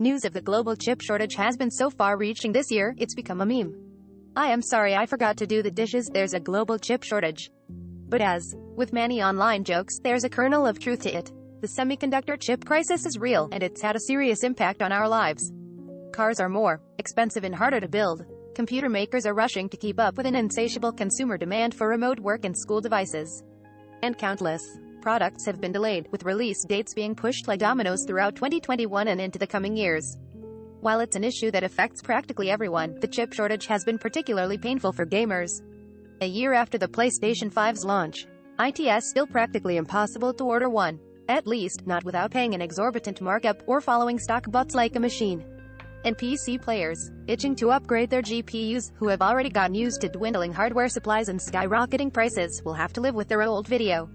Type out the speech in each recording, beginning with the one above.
News of the global chip shortage has been so far-reaching this year, it's become a meme. I am sorry I forgot to do the dishes, there's a global chip shortage. But as with many online jokes, there's a kernel of truth to it. The semiconductor chip crisis is real, and it's had a serious impact on our lives. Cars are more expensive and harder to build. Computer makers are rushing to keep up with an insatiable consumer demand for remote work and school devices. And countless products have been delayed, with release dates being pushed like dominoes throughout 2021 and into the coming years. While it's an issue that affects practically everyone, the chip shortage has been particularly painful for gamers. A year after the PlayStation 5's launch, it's still practically impossible to order one. At least, not without paying an exorbitant markup, or following stock bots like a machine. And PC players, itching to upgrade their GPUs, who have already gotten used to dwindling hardware supplies and skyrocketing prices, will have to live with their old video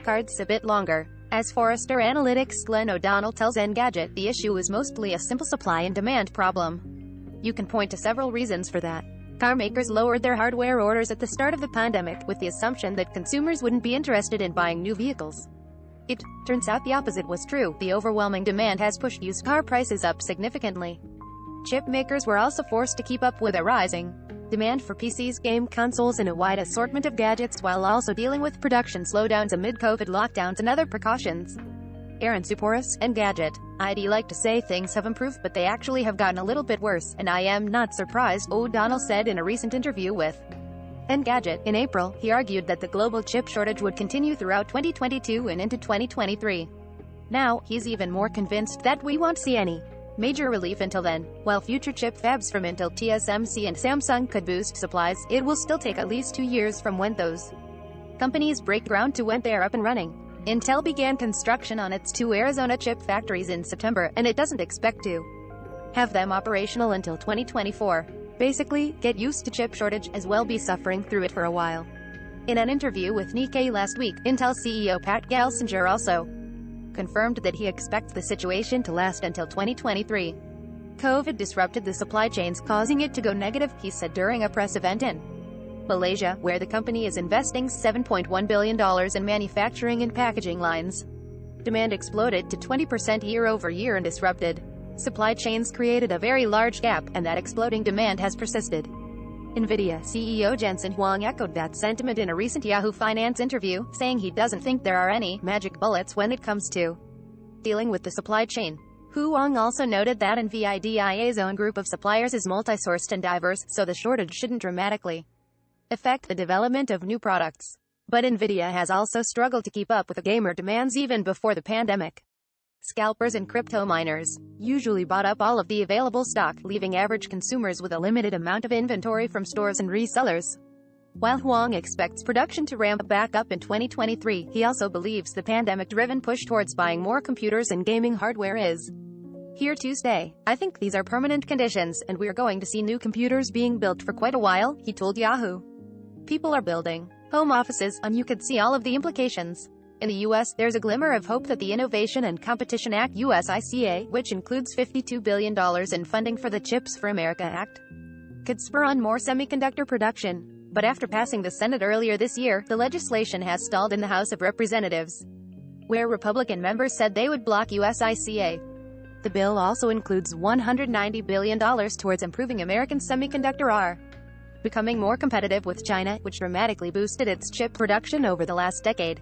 cards a bit longer. As Forrester Analytics' Glenn O'Donnell tells Engadget, the issue is mostly a simple supply and demand problem. You can point to several reasons for that. Car makers lowered their hardware orders at the start of the pandemic, with the assumption that consumers wouldn't be interested in buying new vehicles. It turns out the opposite was true. The overwhelming demand has pushed used car prices up significantly. Chip makers were also forced to keep up with a rising demand for PCs, game consoles, and a wide assortment of gadgets, while also dealing with production slowdowns amid COVID lockdowns and other precautions. Aaron Suporis, Engadget. I'd like to say things have improved, but they actually have gotten a little bit worse, and I am not surprised, O'Donnell said in a recent interview with Engadget. In April, he argued that the global chip shortage would continue throughout 2022 and into 2023. Now, he's even more convinced that we won't see any major relief until then. While future chip fabs from Intel, TSMC, and Samsung could boost supplies, it will still take at least 2 years from when those companies break ground to when they are up and running. Intel began construction on its 2 Arizona chip factories in September, and it doesn't expect to have them operational until 2024. Basically, get used to chip shortage, as well be suffering through it for a while. In an interview with Nikkei last week, Intel CEO Pat Gelsinger also confirmed that he expects the situation to last until 2023. COVID disrupted the supply chains, causing it to go negative, he said during a press event in Malaysia, where the company is investing $7.1 billion in manufacturing and packaging lines. Demand exploded to 20% year-over-year, and disrupted supply chains created a very large gap, and that exploding demand has persisted. NVIDIA CEO Jensen Huang echoed that sentiment in a recent Yahoo Finance interview, saying he doesn't think there are any magic bullets when it comes to dealing with the supply chain. Huang also noted that NVIDIA's own group of suppliers is multi-sourced and diverse, so the shortage shouldn't dramatically affect the development of new products. But NVIDIA has also struggled to keep up with the gamer demands even before the pandemic. Scalpers and crypto miners usually bought up all of the available stock, leaving average consumers with a limited amount of inventory from stores and resellers. While Huang expects production to ramp back up in 2023, he also believes the pandemic-driven push towards buying more computers and gaming hardware is here to stay. I think these are permanent conditions, and we're going to see new computers being built for quite a while, he told Yahoo. People are building home offices, and you could see all of the implications. In the U.S., there's a glimmer of hope that the Innovation and Competition Act USICA, which includes $52 billion in funding for the Chips for America Act, could spur on more semiconductor production. But after passing the Senate earlier this year, the legislation has stalled in the House of Representatives, where Republican members said they would block USICA. The bill also includes $190 billion towards improving American semiconductor are becoming more competitive with China, which dramatically boosted its chip production over the last decade.